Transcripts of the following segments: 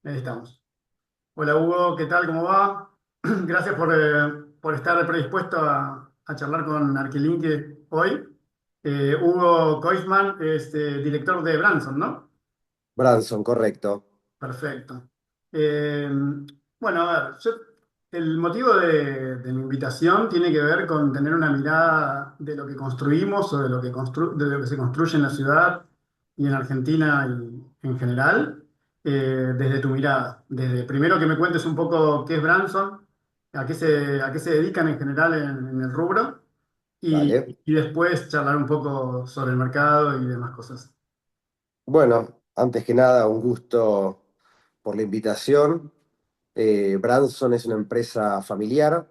Ahí estamos. Hola Hugo, ¿qué tal? ¿Cómo va? Gracias por estar predispuesto a charlar con Arquilinque hoy. Hugo Koisman es director de Branson, ¿no? Branson, correcto. Perfecto. Eh, bueno, a ver, el motivo de mi invitación tiene que ver con tener una mirada de lo que construimos o de lo que se construye en la ciudad y en Argentina y en general, desde tu mirada. Desde primero que me cuentes un poco qué es Branson, a qué se dedican en general en el rubro Dale. y después charlar un poco sobre el mercado y demás cosas. Bueno, antes que nada, un gusto por la invitación. Branson es una empresa familiar,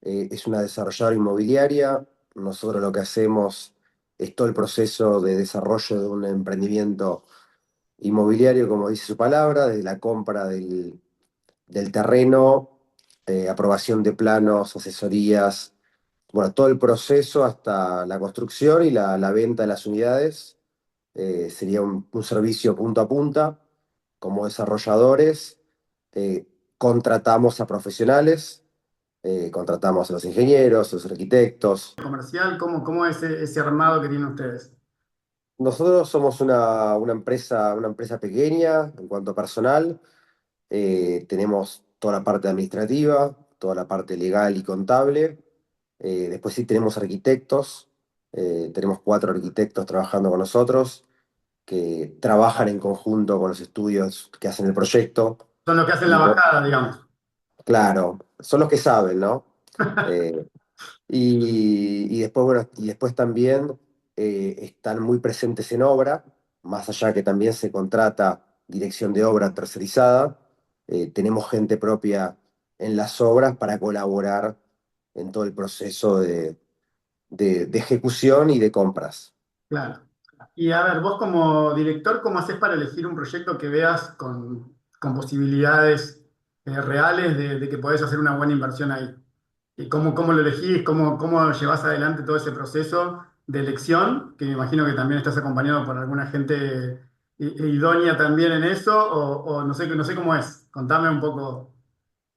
es una desarrolladora inmobiliaria. Nosotros lo que hacemos es todo el proceso de desarrollo de un emprendimiento inmobiliario, como dice su palabra, desde la compra del terreno, aprobación de planos, asesorías, bueno, todo el proceso hasta la construcción y la venta de las unidades. Sería un servicio punta a punta. Como desarrolladores, eh, contratamos a profesionales, contratamos a los ingenieros, a los arquitectos. Comercial, ¿cómo es ese armado que tienen ustedes? Nosotros somos una empresa pequeña en cuanto a personal. Tenemos toda la parte administrativa, toda la parte legal y contable. Después sí tenemos arquitectos. Tenemos 4 arquitectos trabajando con nosotros que trabajan en conjunto con los estudios que hacen el proyecto. Son los que hacen la Y bajada, digamos. claro, son los que saben, ¿no? Eh, y después, bueno, y después también están muy presentes en obra, más allá que también se contrata dirección de obra tercerizada. Tenemos gente propia en las obras para colaborar en todo el proceso de ejecución y de compras. Claro. Y a ver, vos como director, ¿cómo haces para elegir un proyecto que veas con posibilidades reales de que podés hacer una buena inversión ahí? ¿Y cómo lo elegís? ¿Cómo llevas adelante todo ese proceso de elección? Que me imagino que también estás acompañado por alguna gente idónea también en eso, o no sé cómo es. Contame un poco.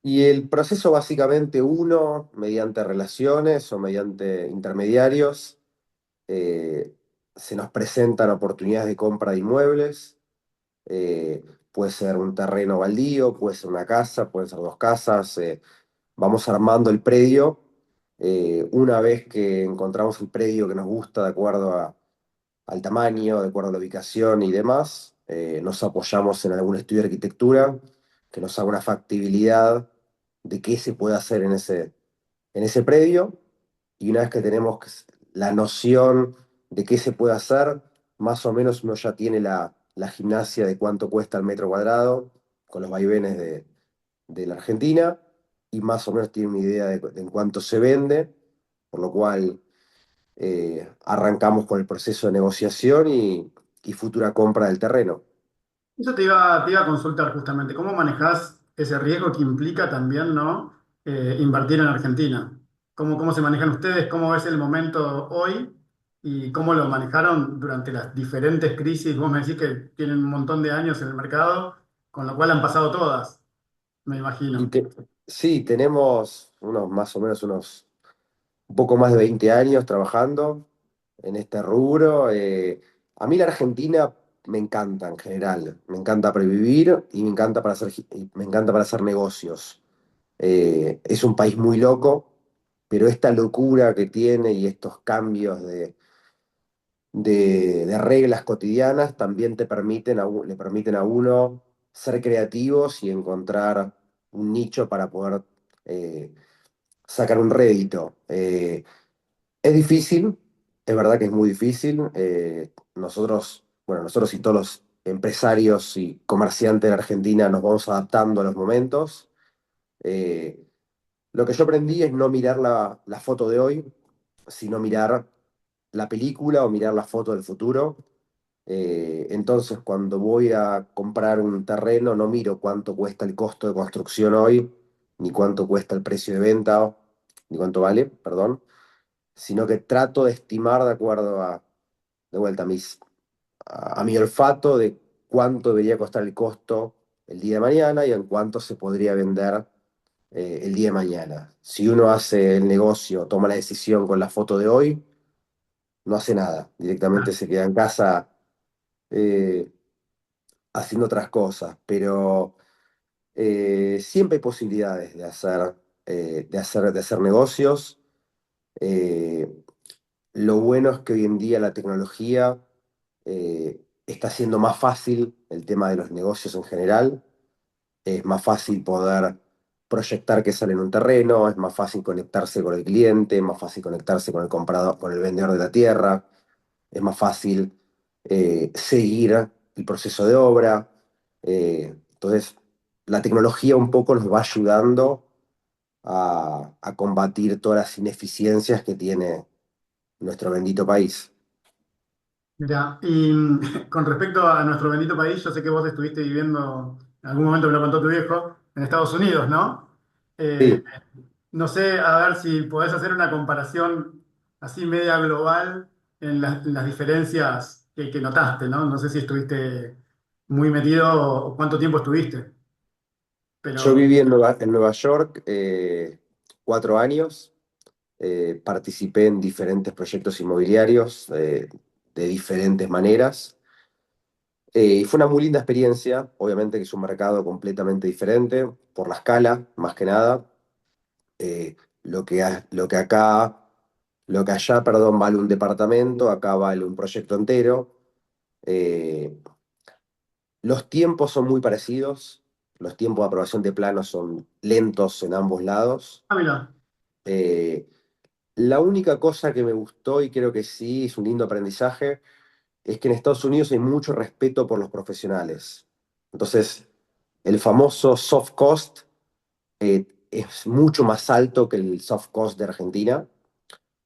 Y el proceso básicamente uno, mediante relaciones o mediante intermediarios, eh, se nos presentan oportunidades de compra de inmuebles. Puede ser un terreno baldío, puede ser una casa, pueden ser 2 casas. Vamos armando el predio. Una vez que encontramos el predio que nos gusta de acuerdo al tamaño, de acuerdo a la ubicación y demás, nos apoyamos en algún estudio de arquitectura que nos haga una factibilidad de qué se puede hacer en ese predio. Y una vez que tenemos la noción de qué se puede hacer, más o menos uno ya tiene la gimnasia de cuánto cuesta el metro cuadrado, con los vaivenes de la Argentina, y más o menos tiene una idea de en cuánto se vende, por lo cual arrancamos con el proceso de negociación y futura compra del terreno. Eso te iba a consultar justamente, ¿cómo manejás ese riesgo que implica también, ¿no? Invertir en Argentina? ¿Cómo se manejan ustedes? ¿Cómo ves el momento hoy? ¿Y cómo lo manejaron durante las diferentes crisis? Vos me decís que tienen un montón de años en el mercado, con lo cual han pasado todas, me Y imagino. sí, tenemos más o menos un poco más de 20 años trabajando en este rubro. A mí la Argentina me encanta en general, me encanta para vivir y me encanta para hacer negocios. Es un país muy loco, pero esta locura que tiene y estos cambios de reglas cotidianas también le permiten a uno ser creativos y encontrar un nicho para poder eh, sacar un rédito. Es difícil, es verdad que es muy difícil. Nosotros y todos los empresarios y comerciantes de Argentina nos vamos adaptando a los momentos. Eh, lo que yo aprendí es no mirar la foto de hoy, sino mirar la película o mirar la foto del futuro. Entonces, cuando voy a comprar un terreno, no miro cuánto cuesta el costo de construcción hoy, ni cuánto cuesta el precio de venta, ni cuánto vale, perdón, sino que trato de estimar de acuerdo de vuelta, a mi olfato de cuánto debería costar el costo el día de mañana y en cuánto se podría vender el día de mañana. Si uno hace el negocio, toma la decisión con la foto de hoy, no hace nada, directamente se queda en casa eh, haciendo otras cosas, pero siempre hay posibilidades de hacer negocios. Eh, lo bueno es que hoy en día la tecnología está haciendo más fácil el tema de los negocios en general. Es más fácil poder proyectar que sale en un terreno, es más fácil conectarse con el cliente, es más fácil conectarse con el comprador, con el vendedor de la tierra, es más fácil seguir el proceso de obra. Entonces, la tecnología un poco nos va ayudando a combatir todas las ineficiencias que tiene nuestro bendito país. Mira, y con respecto a nuestro bendito país, yo sé que vos estuviste viviendo, en algún momento me lo contó tu viejo, en Estados Unidos, ¿no? Eh, Sí, no sé, a ver si podés hacer una comparación así media global en las diferencias que notaste, ¿no? No sé si estuviste muy metido o cuánto tiempo estuviste, yo pero, viví en Nueva York 4 años. Participé en diferentes proyectos inmobiliarios de diferentes maneras. Y fue una muy linda experiencia, obviamente que es un mercado completamente diferente, por la escala, más que nada. Lo que allá, perdón, vale un departamento, acá vale un proyecto entero. Eh, los tiempos son muy parecidos, los tiempos de aprobación de planos son lentos en ambos lados. mira, Eh, la única cosa que me gustó y creo que sí es un lindo aprendizaje es que en Estados Unidos hay mucho respeto por los profesionales. Entonces, el famoso soft cost es mucho más alto que el soft cost de Argentina.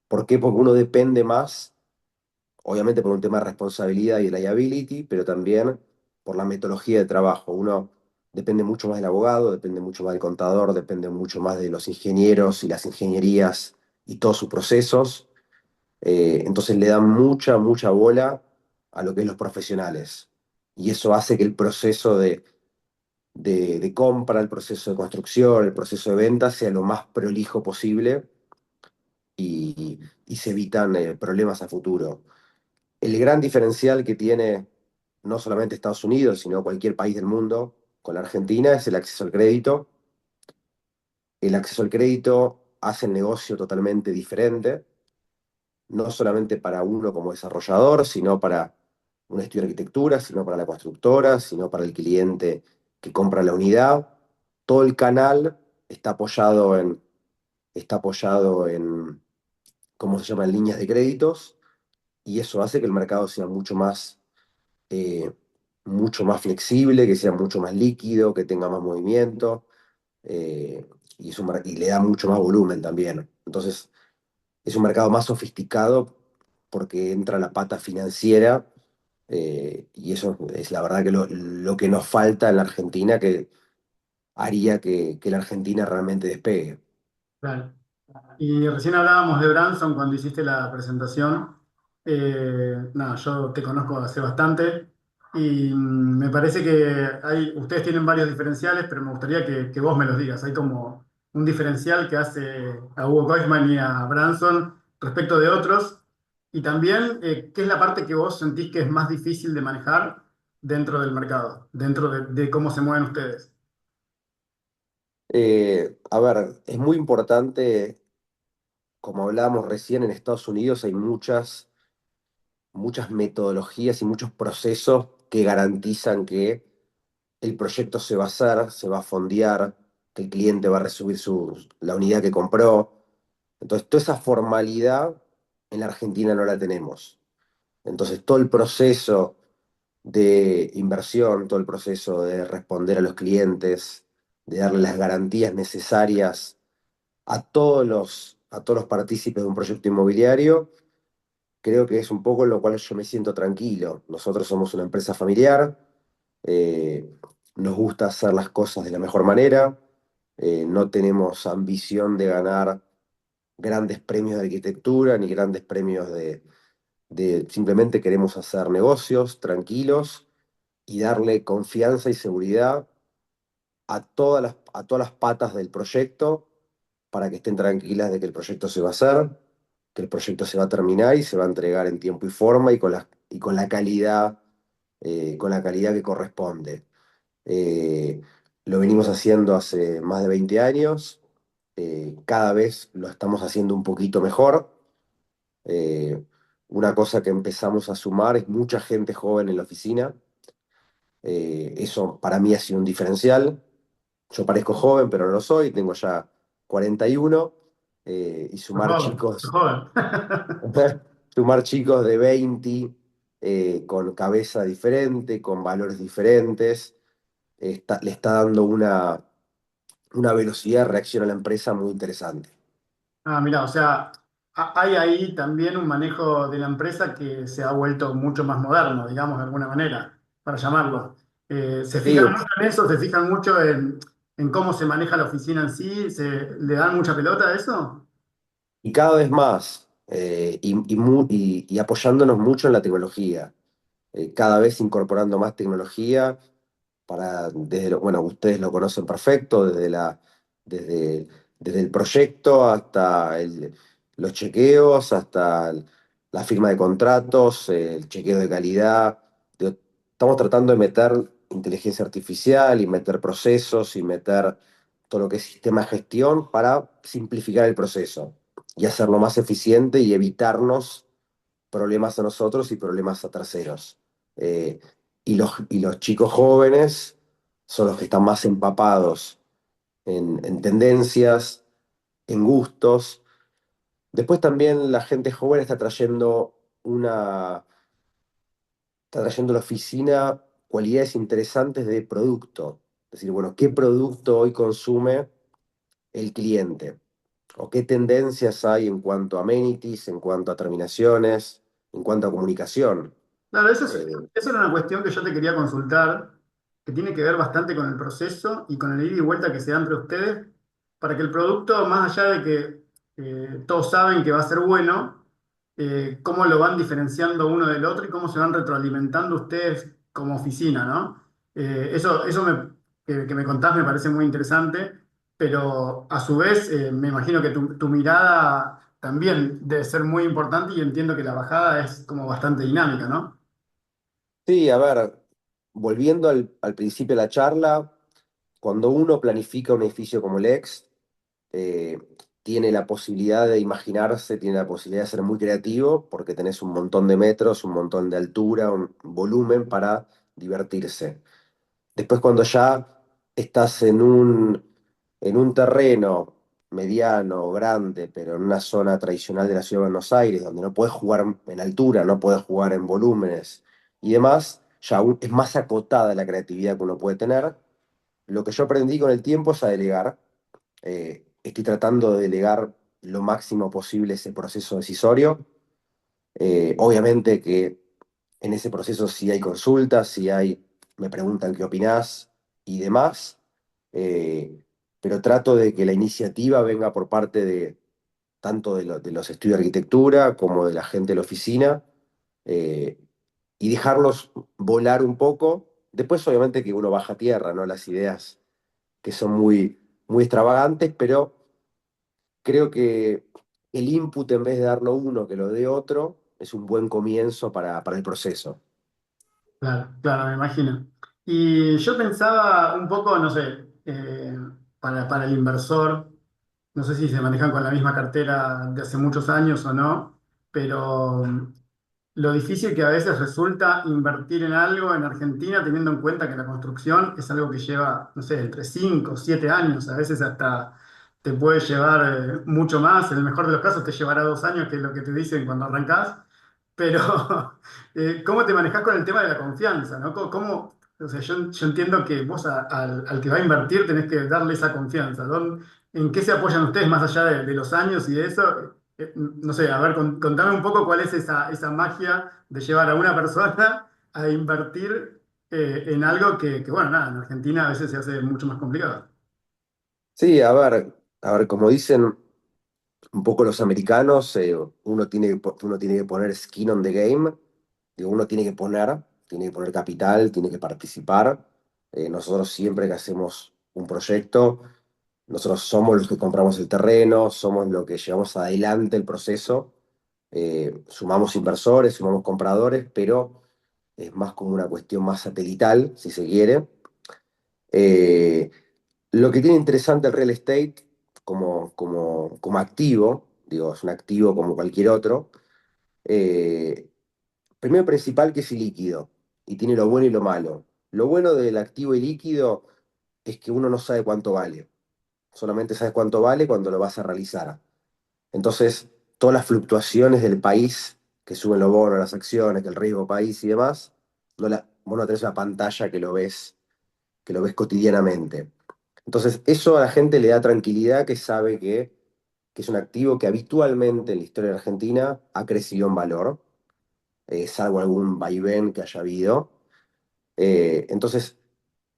¿Por qué? Porque uno depende más, obviamente por un tema de responsabilidad y liability, pero también por la metodología de trabajo. Uno depende mucho más del abogado, depende mucho más del contador, depende mucho más de los ingenieros y las ingenierías y todos sus procesos. Entonces le dan mucha, mucha bola a lo que es los profesionales. Y eso hace que el proceso de compra, el proceso de construcción, el proceso de venta sea lo más prolijo posible y se evitan problemas a futuro. El gran diferencial que tiene no solamente Estados Unidos, sino cualquier país del mundo con la Argentina es el acceso al crédito. El acceso al crédito hace el negocio totalmente diferente, no solamente para uno como desarrollador, sino para un estudio de arquitectura, sino para la constructora, sino para el cliente que compra la unidad. Todo el canal está apoyado en, ¿cómo se llama?, en líneas de créditos, y eso hace que el mercado sea eh, mucho más flexible, que sea mucho más líquido, que tenga más movimiento, eh, y le da mucho más volumen también. Entonces, es un mercado más sofisticado porque entra la pata financiera, y eso es la verdad que lo que nos falta en la Argentina, que haría que la Argentina realmente despegue. claro. Y recién hablábamos de Branson cuando hiciste la presentación. Nada, yo te conozco hace bastante y me parece que ustedes tienen varios diferenciales, pero me gustaría que vos me los digas. Hay como un diferencial que hace a Hugo Koisman y a Branson respecto de otros. Y también, ¿qué es la parte que vos sentís que es más difícil de manejar dentro del mercado, dentro de cómo se mueven ustedes? A ver, es muy importante, como hablábamos recién, en Estados Unidos hay muchas metodologías y muchos procesos que garantizan que el proyecto se va a hacer, se va a fondear, que el cliente va a recibir la unidad que compró. Entonces, toda esa formalidad en la Argentina no la tenemos. Entonces, todo el proceso de inversión, todo el proceso de responder a los clientes, de darle las garantías necesarias a todos los partícipes de un proyecto inmobiliario, creo que es un poco en lo cual yo me siento tranquilo. Nosotros somos una empresa familiar, eh, nos gusta hacer las cosas de la mejor manera, no tenemos ambición de ganar grandes premios de arquitectura ni grandes premios simplemente queremos hacer negocios tranquilos y darle confianza y seguridad a todas las patas del proyecto para que estén tranquilas de que el proyecto se va a hacer, que el proyecto se va a terminar y se va a entregar en tiempo y forma y con la calidad que corresponde. Eh, lo venimos haciendo hace más de 20 años, cada vez lo estamos haciendo un poquito mejor. Eh, una cosa que empezamos a sumar es mucha gente joven en la oficina. Eso para mí ha sido un diferencial. Yo parezco joven, pero no lo soy, tengo ya 41, y Por sumar favor, por chicos, favor. sumar chicos de 20, con cabeza diferente, con valores diferentes, le está dando una velocidad de reacción a la empresa muy interesante. Ah, mira, o sea, hay ahí también un manejo de la empresa que se ha vuelto mucho más moderno, digamos, de alguna manera, para llamarlo. ¿Se Sí, fijan mucho en eso? ¿Se fijan mucho en cómo se maneja la oficina en sí? ¿Le dan mucha pelota a eso? y cada vez más, y apoyándonos mucho en la tecnología, cada vez incorporando más tecnología bueno, ustedes lo conocen perfecto, desde, desde el proyecto hasta los chequeos, hasta la firma de contratos, el chequeo de calidad. Estamos tratando de meter inteligencia artificial y meter procesos y meter todo lo que es sistema de gestión para simplificar el proceso y hacerlo más eficiente y evitarnos problemas a nosotros y problemas a terceros. Eh, y los chicos jóvenes son los que están más empapados en tendencias, en gustos. Después también la gente joven está trayendo a la oficina cualidades interesantes de producto. Es decir, bueno, ¿qué producto hoy consume el cliente? ¿O qué tendencias hay en cuanto a amenities, en cuanto a terminaciones, en cuanto a comunicación? Claro, Eh, eso era una cuestión que yo te quería consultar, que tiene que ver bastante con el proceso y con el ida y vuelta que se da entre ustedes, para que el producto, más allá de que todos saben que va a ser bueno, cómo lo van diferenciando uno del otro y cómo se van retroalimentando ustedes como oficina, ¿no? Que me contás me parece muy interesante, pero a su vez me imagino que tu mirada también debe ser muy importante y entiendo que la bajada es como bastante dinámica, ¿no? sí, a ver, volviendo al principio de la charla, cuando uno planifica un edificio como el Ex, eh, tiene la posibilidad de imaginarse, tiene la posibilidad de ser muy creativo, porque tenés un montón de metros, un montón de altura, un volumen para divertirse. Después cuando ya estás en un terreno mediano, grande, pero en una zona tradicional de la ciudad de Buenos Aires, donde no puedes jugar en altura, no puedes jugar en volúmenes y demás, es más acotada la creatividad que uno puede tener. Lo que yo aprendí con el tiempo es a delegar. Estoy tratando de delegar lo máximo posible ese proceso decisorio. Obviamente que en ese proceso sí hay consultas, me preguntan qué opinás y demás, pero trato de que la iniciativa venga por parte de tanto de los estudios de arquitectura como de la gente de la oficina, eh, y dejarlos volar un poco. Después obviamente que uno baja a tierra, ¿no? Las ideas que son muy extravagantes, pero creo que el input en vez de darlo uno que lo dé otro es un buen comienzo para el proceso. Claro, claro, me imagino. Y yo pensaba un poco, no sé, para el inversor, no sé si se manejan con la misma cartera de hace muchos años o no, pero lo difícil que a veces resulta invertir en algo en Argentina teniendo en cuenta que la construcción es algo que lleva, no sé, entre 5 o 7 años, a veces hasta te puede llevar mucho más, en el mejor de los casos te llevará 2 años, que es lo que te dicen cuando arrancás, pero ¿cómo te manejás con el tema de la confianza, ¿no? O sea, yo entiendo que vos al que va a invertir tenés que darle esa confianza. ¿En qué se apoyan ustedes más allá de los años y de eso? No sé, a ver, contame un poco cuál es esa magia de llevar a una persona a invertir en algo que, bueno, nada, en Argentina a veces se hace mucho más complicado. Sí, a ver, como dicen un poco los americanos, uno tiene que poner skin on the game, digo, uno tiene que poner capital, tiene que participar. Nosotros siempre que hacemos un proyecto, nosotros somos los que compramos el terreno, somos los que llevamos adelante el proceso, sumamos inversores, sumamos compradores, pero es más como una cuestión más satelital, si se quiere. Eh, lo que tiene interesante el real estate como activo, digo, es un activo como cualquier otro, eh, primero principal que es ilíquido y tiene lo bueno y lo malo. Lo bueno del activo ilíquido es que uno no sabe cuánto vale, solamente sabes cuánto vale cuando lo vas a realizar. Entonces, todas las fluctuaciones del país, que suben los bonos, las acciones, que el riesgo país y demás, vos no tenés una pantalla que lo ves cotidianamente. Entonces, eso a la gente le da tranquilidad que sabe que es un activo que habitualmente en la historia de Argentina ha crecido en valor, salvo algún vaivén que haya habido. Entonces,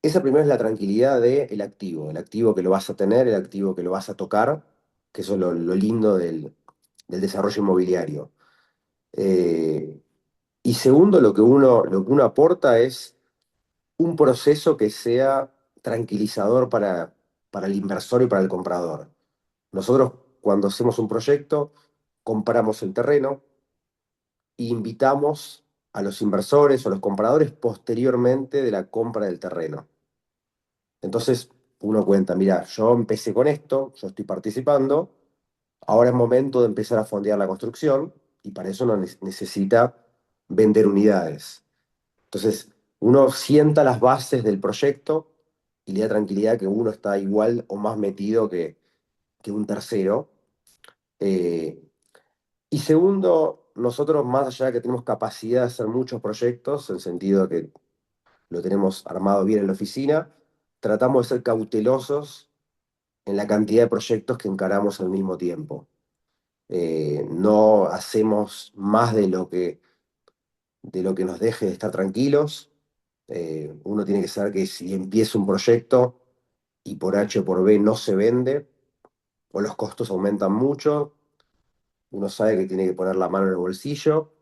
esa primero es la tranquilidad del activo, el activo que lo vas a tener, el activo que lo vas a tocar, que eso es lo lindo del desarrollo inmobiliario. Eh, y segundo, lo que uno aporta es un proceso que sea tranquilizador para el inversor y para el comprador. Nosotros, cuando hacemos un proyecto, compramos el terreno e invitamos a los inversores o los compradores posteriormente de la compra del terreno. Entonces, uno cuenta, mira, yo empecé con esto, yo estoy participando, ahora es momento de empezar a fondear la construcción y para eso uno necesita vender unidades. Entonces, uno sienta las bases del proyecto y le da tranquilidad que uno está igual o más metido que un tercero. Eh, y segundo, nosotros más allá de que tenemos capacidad de hacer muchos proyectos, en el sentido de que lo tenemos armado bien en la oficina, tratamos de ser cautelosos en la cantidad de proyectos que encaramos al mismo tiempo. No hacemos más de lo que nos deje de estar tranquilos. Uno tiene que saber que si empieza un proyecto y por H o por B no se vende, o los costos aumentan mucho, uno sabe que tiene que poner la mano en el bolsillo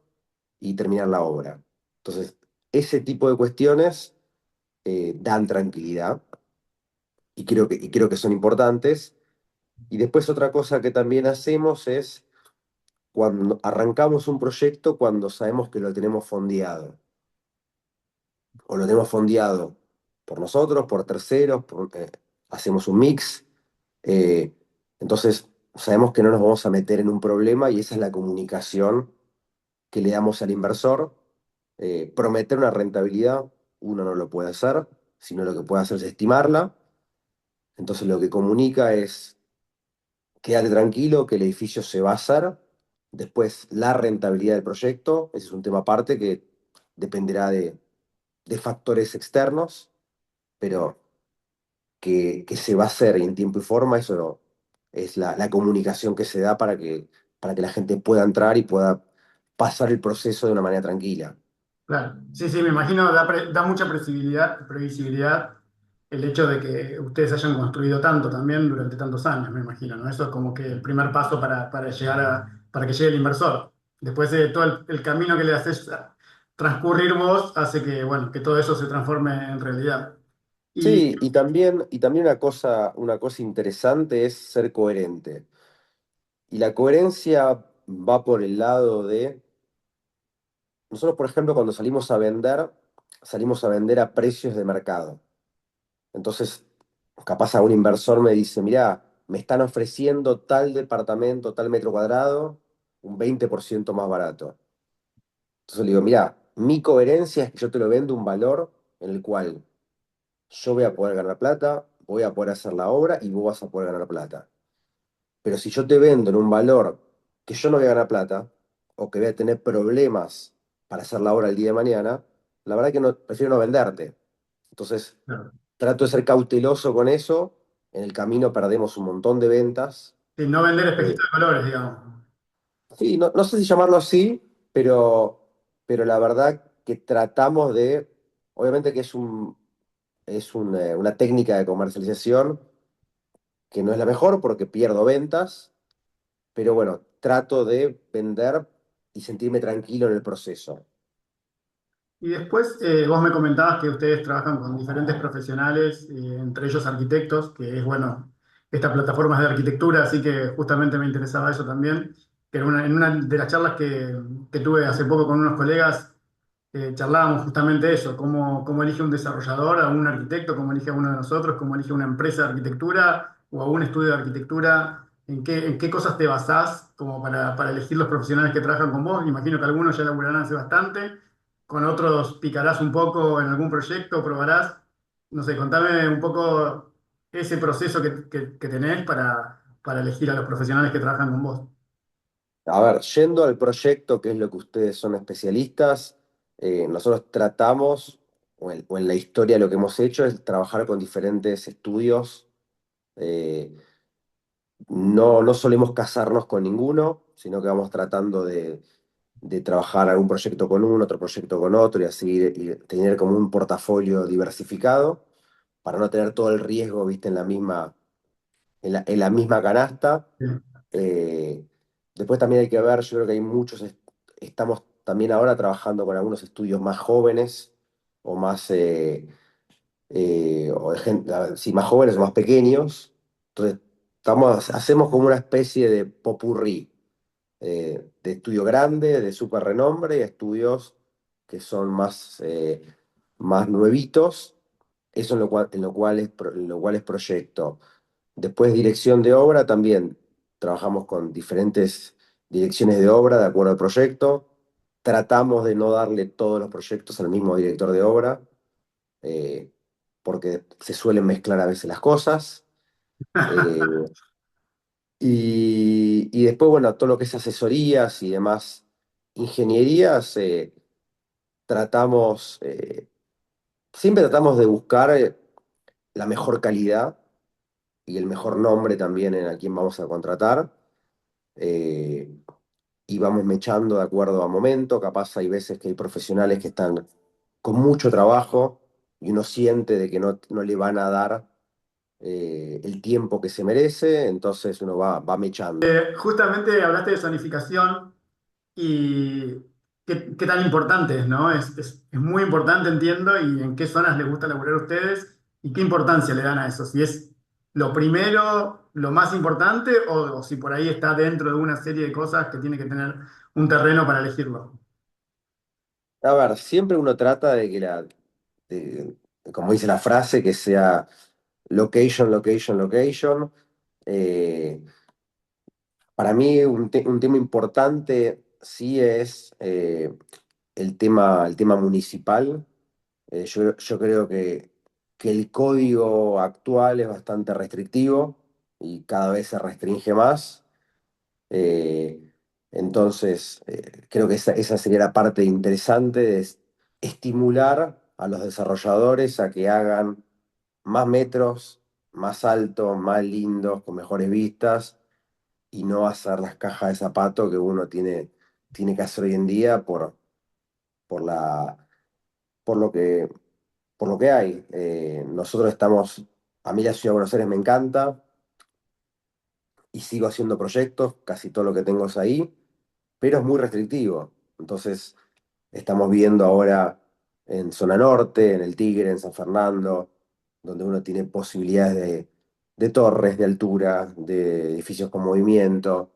y terminar la obra. Entonces, ese tipo de cuestiones dan tranquilidad y creo que son importantes. Y después otra cosa que también hacemos es cuando arrancamos un proyecto, cuando sabemos que lo tenemos fondeado, o lo tenemos fondeado por nosotros, por terceros, hacemos un mix, eh, entonces sabemos que no nos vamos a meter en un problema y esa es la comunicación que le damos al inversor. Prometer una rentabilidad, uno no lo puede hacer, sino lo que puede hacer es estimarla. Entonces lo que comunica es, quédate tranquilo que el edificio se va a hacer. Después, la rentabilidad del proyecto, ese es un tema aparte que dependerá de factores externos, pero que se va a hacer en tiempo y forma, eso es la comunicación que se da para que la gente pueda entrar y pueda pasar el proceso de una manera tranquila. Claro, sí, sí, me imagino, da mucha previsibilidad el hecho de que ustedes hayan construido tanto también durante tantos años, me imagino, ¿no? Eso es como que el primer paso para llegar para que llegue el inversor. Después de todo el camino que le haces transcurrir vos, hace que, bueno, que todo eso se transforme en realidad. Y Sí, y también una cosa interesante es ser coherente. Y la coherencia va por el lado de, nosotros, por ejemplo, cuando salimos a vender a precios de mercado. Entonces, capaz a un inversor me dice, mirá, me están ofreciendo tal departamento, tal metro cuadrado, un 20% más barato. Entonces le digo, mirá, mi coherencia es que yo te lo vendo un valor en el cual yo voy a poder ganar plata, voy a poder hacer la obra y vos vas a poder ganar plata. Pero si yo te vendo en un valor que yo no voy a ganar plata, o que voy a tener problemas para hacer la obra el día de mañana, la verdad que no, prefiero no venderte. Entonces, claro, trato de ser cauteloso con eso. En el camino perdemos un montón de ventas. sí, no vender Eh, espejitos de colores, digamos. sí, no sé si llamarlo así, pero la verdad que tratamos de, obviamente que es una técnica de comercialización que no es la mejor porque pierdo ventas, pero bueno, trato de vender y sentirme tranquilo en el proceso. Y después vos me comentabas que ustedes trabajan con diferentes profesionales, entre ellos arquitectos, que es bueno, esta plataforma es de arquitectura, así que justamente me interesaba eso también. Que en una de las charlas que tuve hace poco con unos colegas, charlábamos justamente eso, cómo elige un desarrollador a un arquitecto, cómo elige a uno de nosotros, cómo elige una empresa de arquitectura o a un estudio de arquitectura, en qué cosas te basás como para elegir los profesionales que trabajan con vos. Imagino que algunos ya laburarán hace bastante, con otros picarás un poco en algún proyecto, probarás. No sé, contame un poco ese proceso que tenés para elegir a los profesionales que trabajan con vos. A ver, yendo al proyecto, que es lo que ustedes son especialistas, nosotros tratamos, o en la historia lo que hemos hecho es trabajar con diferentes estudios. eh, no solemos casarnos con ninguno, sino que vamos tratando de trabajar algún proyecto con uno, otro proyecto con otro, y así y tener como un portafolio diversificado para no tener todo el riesgo, viste, en la misma canasta. Eh, Después también hay que ver, yo creo que hay muchos, estamos también ahora trabajando con algunos estudios más jóvenes o más, o de gente, sí, más jóvenes o más pequeños. Entonces, hacemos como una especie de popurrí, de estudio grande, de súper renombre, y estudios que son más nuevitos. Eso en lo cual es proyecto. Después, dirección de obra, también trabajamos con diferentes direcciones de obra de acuerdo al proyecto. Tratamos de no darle todos los proyectos al mismo director de obra, eh, porque se suelen mezclar a veces las cosas. Eh, y después, bueno, todo lo que es asesorías y demás ingenierías, tratamos, siempre tratamos de buscar la mejor calidad y el mejor nombre también en a quién vamos a contratar. eh, y vamos mechando de acuerdo a momento. Capaz hay veces que hay profesionales que están con mucho trabajo y uno siente de que no le van a dar el tiempo que se merece, entonces uno va mechando. Justamente hablaste de zonificación y qué tan importante es, ¿no? Es muy importante, entiendo, y en qué zonas les gusta laburar a ustedes y qué importancia le dan a eso. Si es lo primero, lo más importante, o si por ahí está dentro de una serie de cosas que tiene que tener un terreno para elegirlo. A ver, siempre uno trata de que de- como dice la frase, que sea location, location, location. Eh, para mí un tema importante sí es el tema municipal. Yo creo que el código actual es bastante restrictivo y cada vez se restringe más. Eh, entonces, creo que esa sería la parte interesante de estimular a los desarrolladores a que hagan más metros, más altos, más lindos, con mejores vistas, y no hacer las cajas de zapato que uno tiene que hacer hoy en día por la, por lo que, por lo que hay. Nosotros estamos, a mí la ciudad de Buenos Aires me encanta y sigo haciendo proyectos, casi todo lo que tengo es ahí, pero es muy restrictivo. Entonces, estamos viendo ahora en Zona Norte, en El Tigre, en San Fernando, donde uno tiene posibilidades de torres de altura, de edificios con movimiento,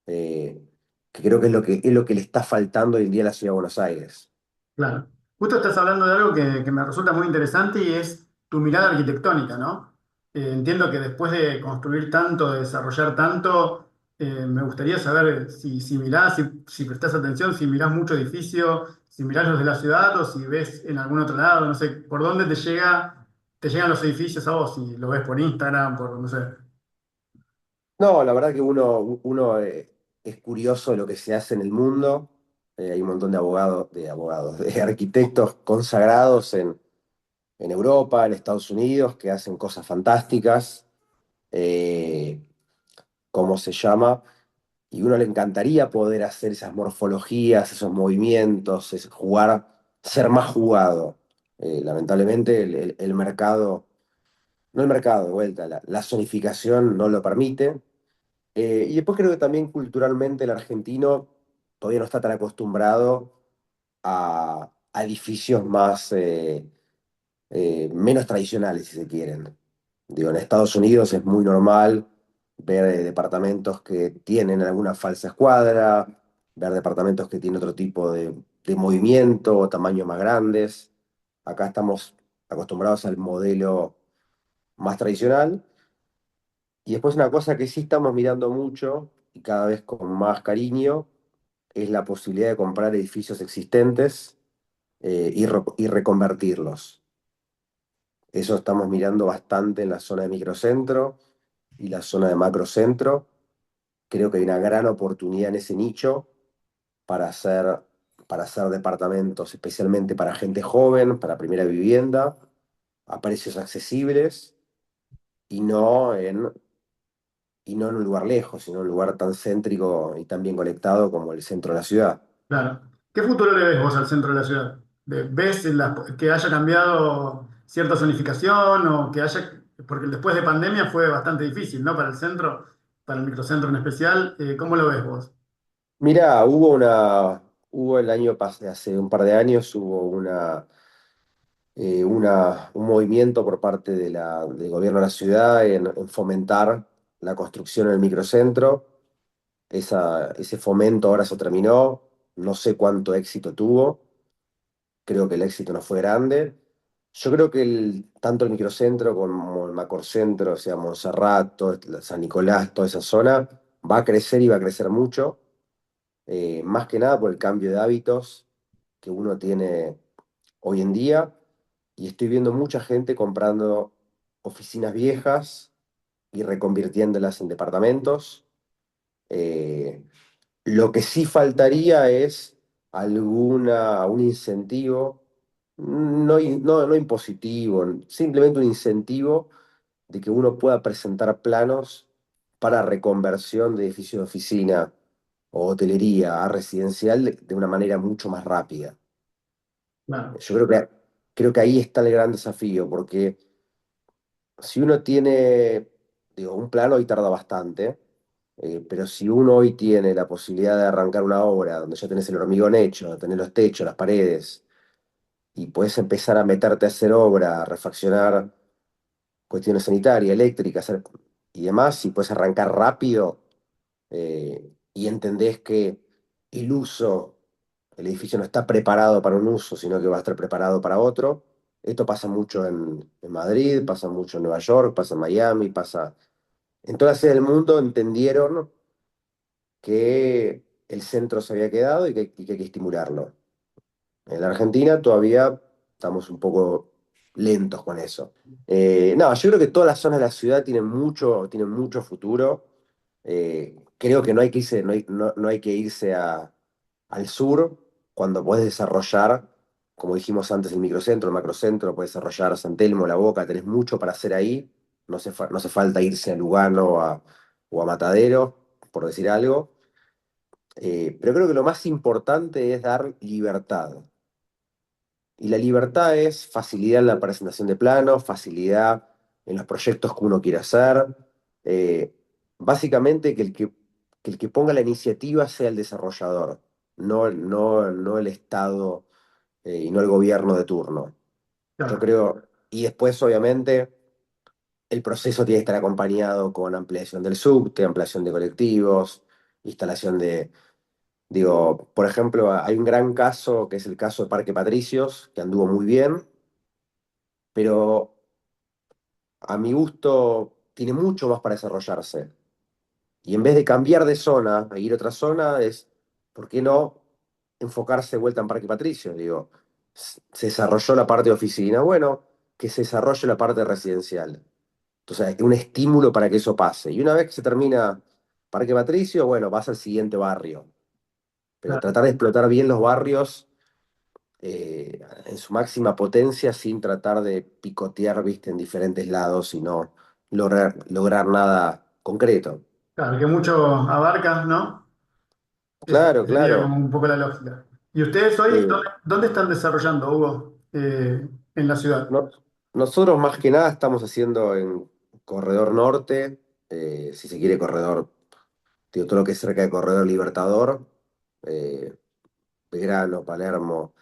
eh, que creo que es lo que le está faltando hoy en día a la ciudad de Buenos Aires. Claro. Justo estás hablando de algo que me resulta muy interesante y es tu mirada arquitectónica, ¿no? Entiendo que después de construir tanto, de desarrollar tanto, me gustaría saber si mirás, si prestás atención, si mirás mucho edificio, si mirás los de la ciudad o si ves en algún otro lado, no sé, por dónde te llegan los edificios a vos, si lo ves por Instagram, por, no sé. No, la verdad que uno es curioso de lo que se hace en el mundo. Hay un montón de arquitectos consagrados en Europa, en Estados Unidos, que hacen cosas fantásticas. Eh, ¿Cómo se llama? Y uno le encantaría poder hacer esas morfologías, esos movimientos, ser más jugado. Lamentablemente el mercado, no el mercado de vuelta, la zonificación no lo permite. Y después creo que también culturalmente el argentino todavía no está tan acostumbrado a edificios más, menos tradicionales, si se quieren. Digo, en Estados Unidos es muy normal ver departamentos que tienen alguna falsa escuadra, ver departamentos que tienen otro tipo de movimiento o tamaños más grandes. Acá estamos acostumbrados al modelo más tradicional. Y después una cosa que sí estamos mirando mucho y cada vez con más cariño es la posibilidad de comprar edificios existentes y reconvertirlos. Eso estamos mirando bastante en la zona de microcentro y la zona de macrocentro. Creo que hay una gran oportunidad en ese nicho para para hacer departamentos, especialmente para gente joven, para primera vivienda, a precios accesibles y y no en un lugar lejos, sino en un lugar tan céntrico y tan bien conectado como el centro de la ciudad. Claro. ¿Qué futuro le ves vos al centro de la ciudad? ¿Ves que haya cambiado cierta zonificación o que haya, porque después de pandemia fue bastante difícil, ¿no? Para el centro, para el microcentro en especial. ¿Cómo lo ves vos? Mira, hubo el año pasado, hace un par de años, hubo un movimiento por parte del gobierno de la ciudad en fomentar la construcción en el microcentro. Ese fomento ahora se terminó, no sé cuánto éxito tuvo, creo que el éxito no fue grande. Yo creo que tanto el microcentro como el macrocentro, o sea, Montserrat, San Nicolás, toda esa zona, va a crecer y va a crecer mucho, más que nada por el cambio de hábitos que uno tiene hoy en día. Y estoy viendo mucha gente comprando oficinas viejas y reconvirtiéndolas en departamentos. Eh, lo que sí faltaría es un incentivo, no impositivo, simplemente un incentivo de que uno pueda presentar planos para reconversión de edificios de oficina o hotelería a residencial de una manera mucho más rápida. Claro, Yo creo que ahí está el gran desafío, porque si uno tiene, digo, un plano hoy tarda bastante, pero si uno hoy tiene la posibilidad de arrancar una obra donde ya tenés el hormigón hecho, tenés los techos, las paredes, y puedes empezar a meterte a hacer obra, a refaccionar cuestiones sanitarias, eléctricas y demás, y puedes arrancar rápido, y entendés que el uso, el edificio no está preparado para un uso, sino que va a estar preparado para otro. Esto pasa mucho en Madrid, pasa mucho en Nueva York, pasa en Miami, pasa en todas las ciudades del mundo. Entendieron que el centro se había quedado y que hay que estimularlo. En la Argentina todavía estamos un poco lentos con eso. No, yo creo que todas las zonas de la ciudad tienen mucho futuro. Creo que no hay que irse, no hay que irse al sur cuando podés desarrollar, como dijimos antes, el microcentro, el macrocentro, podés desarrollar San Telmo, La Boca, tenés mucho para hacer ahí. No hace falta irse a Lugano o a Matadero, por decir algo. Pero creo que lo más importante es dar libertad. Y la libertad es facilidad en la presentación de planos, facilidad en los proyectos que uno quiere hacer. Eh, básicamente que el que ponga la iniciativa sea el desarrollador, no el Estado, y no el gobierno de turno. Yo claro, creo, y después obviamente el proceso tiene que estar acompañado con ampliación del subte, ampliación de colectivos, instalación de. Digo, por ejemplo, hay un gran caso que es el caso de Parque Patricios, que anduvo muy bien, pero a mi gusto tiene mucho más para desarrollarse. Y en vez de cambiar de zona e ir a otra zona, ¿por qué no enfocarse de vuelta en Parque Patricios? Digo, se desarrolló la parte de oficina, bueno, que se desarrolle la parte residencial. Entonces, hay un estímulo para que eso pase. Y una vez que se termina Parque Patricio, bueno, vas al siguiente barrio. Pero claro. tratar de explotar bien los barrios, en su máxima potencia sin tratar de picotear, viste, en diferentes lados y no lograr nada concreto. Claro, que mucho abarca, ¿no? Claro, Sería claro. como un poco la lógica. ¿Y ustedes hoy Eh, dónde están desarrollando, Hugo, en la ciudad? no- nosotros más que nada estamos haciendo en Corredor Norte, si se quiere corredor, digo, todo lo que es cerca de Corredor Libertador, eh, Belgrano, Palermo.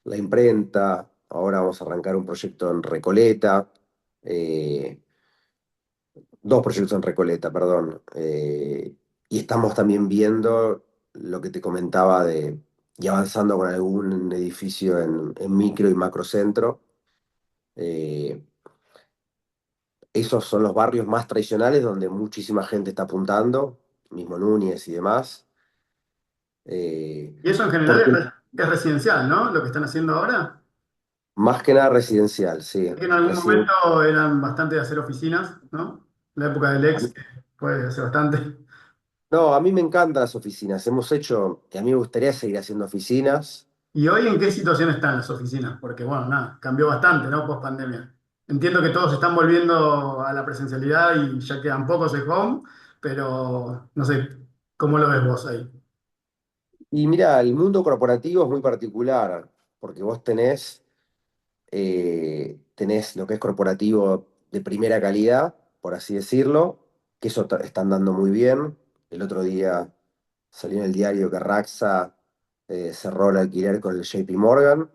la imprenta, ahora vamos a arrancar un proyecto en Recoleta, eh, dos proyectos en Recoleta, perdón, y estamos también viendo lo que te comentaba y avanzando con algún edificio en micro y macrocentro. Eh, Esos son los barrios más tradicionales donde muchísima gente está apuntando, mismo Núñez y demás. Eh, Y eso en general Porque es residencial, ¿no? Lo que están haciendo ahora. más que nada residencial, sí. Es que en algún momento eran bastante de hacer oficinas, ¿no? La época del A ex, mí- que fue hace bastante. no, a mí me encantan las oficinas. Hemos hecho, y a mí me gustaría seguir haciendo oficinas. ¿Y hoy en qué situación están las oficinas? Porque, bueno, nada, cambió bastante, ¿no? Post pandemia. Entiendo que todos están volviendo a la presencialidad y ya quedan pocos en home, pero no sé, ¿cómo lo ves vos ahí? Y mira, el mundo corporativo es muy particular, porque vos tenés lo que es corporativo de primera calidad, por así decirlo, que eso están dando muy bien. El otro día salió en el diario que Raxa cerró el alquiler con el JP Morgan,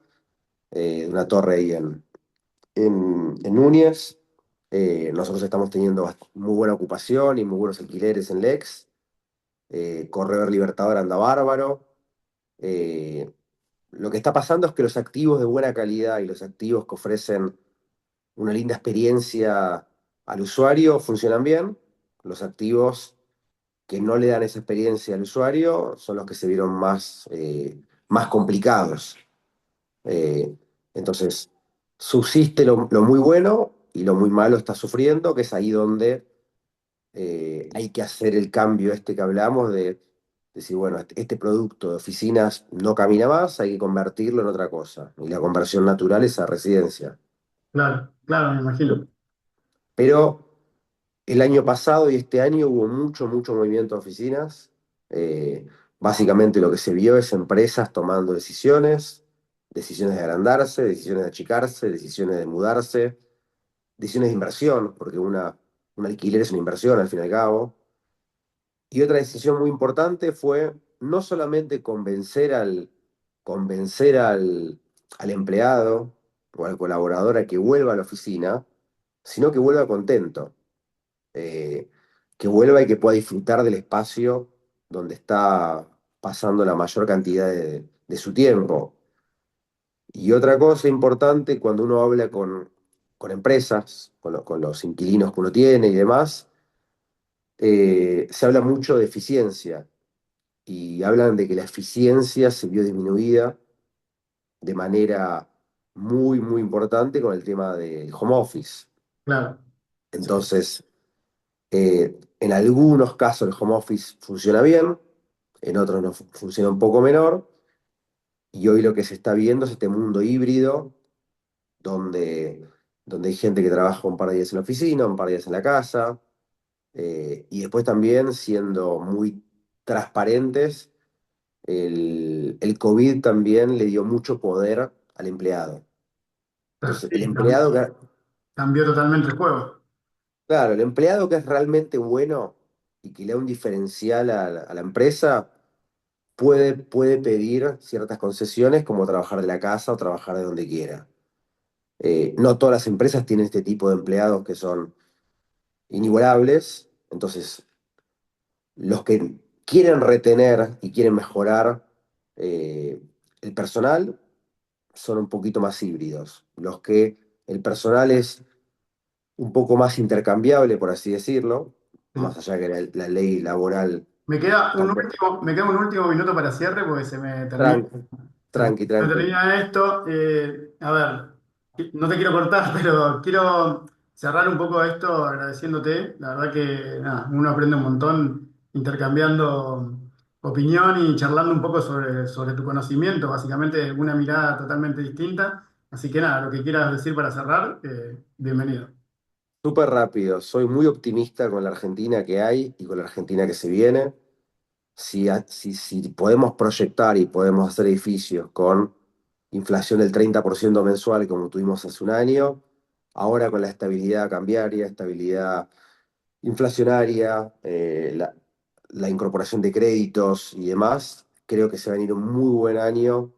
de una torre ahí en Núñez. Nosotros estamos teniendo muy buena ocupación y muy buenos alquileres en Lex. Corredor Libertador anda bárbaro. Eh, lo que está pasando es que los activos de buena calidad y los activos que ofrecen una linda experiencia al usuario funcionan bien. Los activos que no le dan esa experiencia al usuario son los que se vieron más complicados. Eh, entonces, subsiste lo muy bueno y lo muy malo está sufriendo, que es ahí donde hay que hacer el cambio este que hablamos de decir, bueno, este producto de oficinas no camina más, hay que convertirlo en otra cosa. Y la conversión natural es a residencia. Claro, claro, me imagino. Pero el año pasado y este año hubo mucho movimiento de oficinas. Eh, Básicamente lo que se vio es empresas tomando decisiones de agrandarse, decisiones de achicarse, decisiones de mudarse, decisiones de inversión, porque un alquiler es una inversión al fin y al cabo. Y otra decisión muy importante fue no solamente convencer al empleado o al colaborador a que vuelva a la oficina, sino que vuelva contento, eh, que vuelva y que pueda disfrutar del espacio donde está pasando la mayor cantidad de su tiempo. Y otra cosa importante cuando uno habla con empresas, con los inquilinos que uno tiene y demás, se habla mucho de eficiencia y hablan de que la eficiencia se vio disminuida de manera muy importante con el tema del home office. Claro. Sí, Entonces, en algunos casos el home office funciona bien, en otros no funciona un poco menor, y hoy lo que se está viendo es este mundo híbrido donde, donde hay gente que trabaja un par de días en la oficina, un par de días en la casa, y después también siendo muy transparentes. El COVID también le dio mucho poder al empleado. Entonces, el sí, empleado cambió totalmente el juego. claro, el empleado que es realmente bueno y que le da un diferencial a la empresa, puede pedir ciertas concesiones como trabajar de la casa o trabajar de donde quiera. No todas las empresas tienen este tipo de empleados que son inigualables, entonces los que quieren retener y quieren mejorar eh, el personal son un poquito más híbridos. Los que el personal es un poco más intercambiable, por así decirlo, Sí. más allá que la ley laboral tampoco. Me queda un último minuto para cierre porque se me termina. Tranqui, tranqui, Me tranqui. termina esto. A ver, no te quiero cortar, pero quiero cerrar un poco esto agradeciéndote. La verdad que nada, uno aprende un montón intercambiando opinión y charlando un poco sobre tu conocimiento, básicamente una mirada totalmente distinta. Así que nada, lo que quieras decir para cerrar, bienvenido. Súper rápido. Soy muy optimista con la Argentina que hay y con la Argentina que se viene. Si podemos proyectar y podemos hacer edificios con inflación del 30% mensual como tuvimos hace un año, ahora con la estabilidad cambiaria, estabilidad inflacionaria, la incorporación de créditos y demás, creo que se va a venir un muy buen año